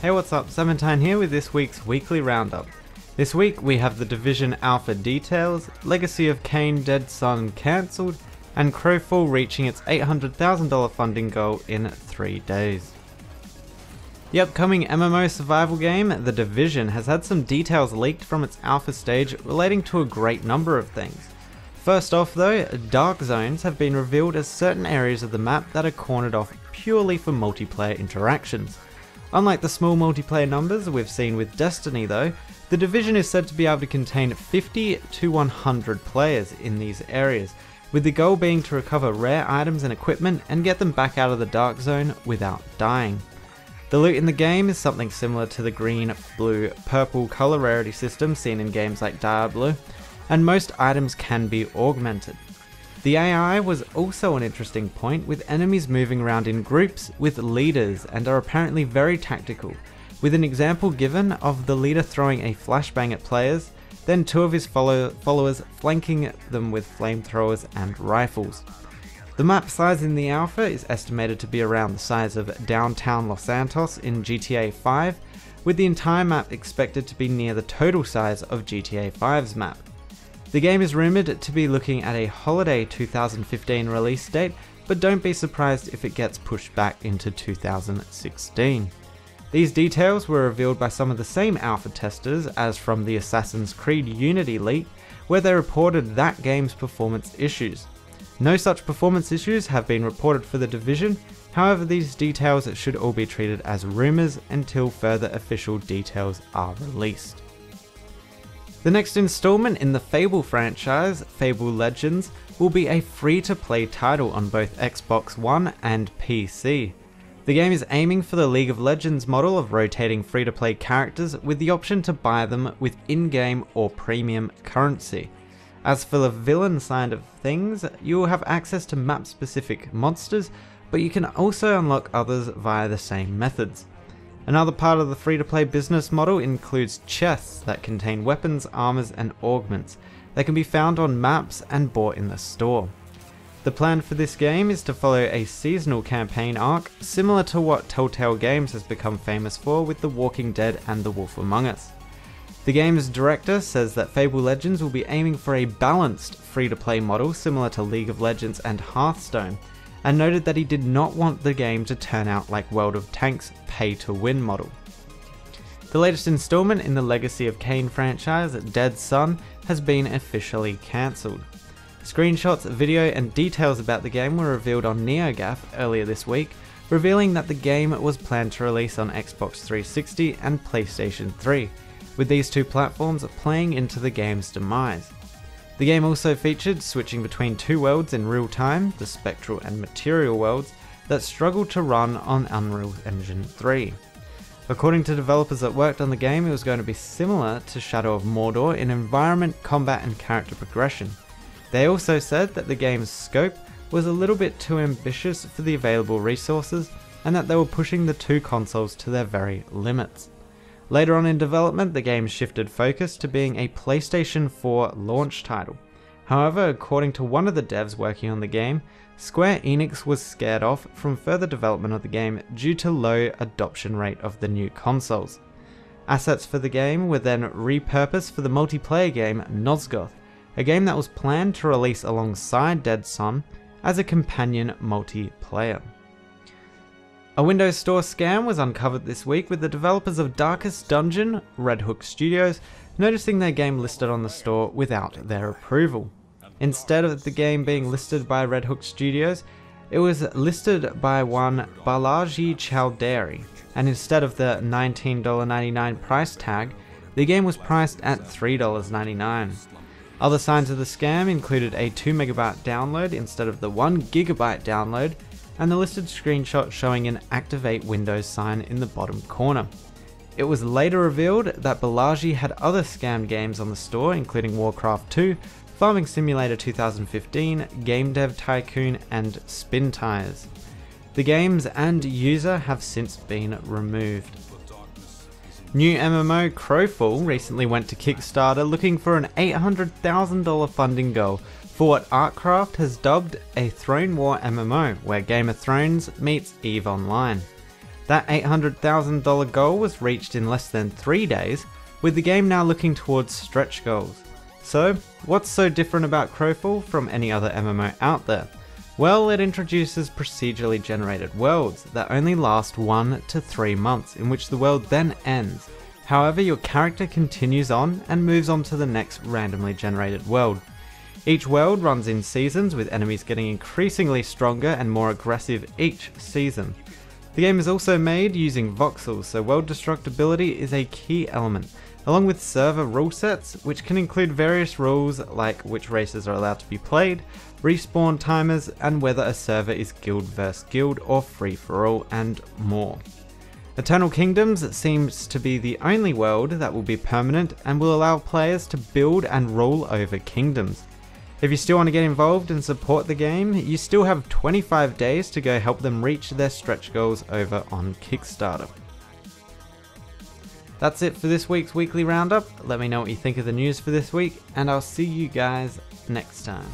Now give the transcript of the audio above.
Hey, what's up? Sementine here with this week's weekly roundup. This week we have the Division Alpha details, Legacy of Kain Dead Sun cancelled, and Crowfall reaching its $800,000 funding goal in 3 days. The upcoming MMO survival game, The Division, has had some details leaked from its alpha stage relating to a great number of things. First off though, dark zones have been revealed as certain areas of the map that are cornered off purely for multiplayer interactions. Unlike the small multiplayer numbers we've seen with Destiny though, The Division is said to be able to contain 50 to 100 players in these areas, with the goal being to recover rare items and equipment and get them back out of the dark zone without dying. The loot in the game is something similar to the green, blue, purple color rarity system seen in games like Diablo, and most items can be augmented. The AI was also an interesting point, with enemies moving around in groups with leaders and are apparently very tactical, with an example given of the leader throwing a flashbang at players, then two of his followers flanking them with flamethrowers and rifles. The map size in the alpha is estimated to be around the size of downtown Los Santos in GTA 5, with the entire map expected to be near the total size of GTA 5's map. The game is rumoured to be looking at a holiday 2015 release date, but don't be surprised if it gets pushed back into 2016. These details were revealed by some of the same alpha testers as from the Assassin's Creed Unity leak, where they reported that game's performance issues. No such performance issues have been reported for The Division, however these details should all be treated as rumours until further official details are released. The next installment in the Fable franchise, Fable Legends, will be a free-to-play title on both Xbox One and PC. The game is aiming for the League of Legends model of rotating free-to-play characters with the option to buy them with in-game or premium currency. As for the villain side of things, you will have access to map-specific monsters, but you can also unlock others via the same methods. Another part of the free-to-play business model includes chests that contain weapons, armors, and augments that can be found on maps and bought in the store. The plan for this game is to follow a seasonal campaign arc similar to what Telltale Games has become famous for with The Walking Dead and The Wolf Among Us. The game's director says that Fable Legends will be aiming for a balanced free-to-play model similar to League of Legends and Hearthstone, and noted that he did not want the game to turn out like World of Tanks' pay-to-win model. The latest installment in the Legacy of Kain franchise, Dead Sun, has been officially cancelled. Screenshots, video, and details about the game were revealed on NeoGAF earlier this week, revealing that the game was planned to release on Xbox 360 and PlayStation 3. With these two platforms playing into the game's demise. The game also featured switching between two worlds in real time, the Spectral and Material worlds, that struggled to run on Unreal Engine 3. According to developers that worked on the game, it was going to be similar to Shadow of Mordor in environment, combat, and character progression. They also said that the game's scope was a little bit too ambitious for the available resources, and that they were pushing the two consoles to their very limits. Later on in development, the game shifted focus to being a PlayStation 4 launch title. However, according to one of the devs working on the game, Square Enix was scared off from further development of the game due to low adoption rate of the new consoles. Assets for the game were then repurposed for the multiplayer game Nosgoth, a game that was planned to release alongside Dead Sun as a companion multiplayer. A Windows Store scam was uncovered this week, with the developers of Darkest Dungeon, Red Hook Studios, noticing their game listed on the store without their approval. Instead of the game being listed by Red Hook Studios, it was listed by one Balaji Chowdhury, and instead of the $19.99 price tag, the game was priced at $3.99. Other signs of the scam included a 2 MB download instead of the 1 GB download, and the listed screenshot showing an Activate Windows sign in the bottom corner. It was later revealed that Balaji had other scam games on the store, including Warcraft 2, Farming Simulator 2015, Game Dev Tycoon, and Spin Tires. The games and user have since been removed. New MMO Crowfall recently went to Kickstarter looking for an $800,000 funding goal for what Artcraft has dubbed a Throne War MMO, where Game of Thrones meets EVE Online. That $800,000 goal was reached in less than 3 days, with the game now looking towards stretch goals. So, what's so different about Crowfall from any other MMO out there? Well, it introduces procedurally generated worlds that only last 1 to 3 months, in which the world then ends. However, your character continues on and moves on to the next randomly generated world. Each world runs in seasons, with enemies getting increasingly stronger and more aggressive each season. The game is also made using voxels, so world destructibility is a key element, along with server rule sets, which can include various rules like which races are allowed to be played, respawn timers, and whether a server is guild vs guild or free for all, and more. Eternal Kingdoms seems to be the only world that will be permanent and will allow players to build and rule over kingdoms. If you still want to get involved and support the game, you still have 25 days to go help them reach their stretch goals over on Kickstarter. That's it for this week's weekly roundup. Let me know what you think of the news for this week, and I'll see you guys next time.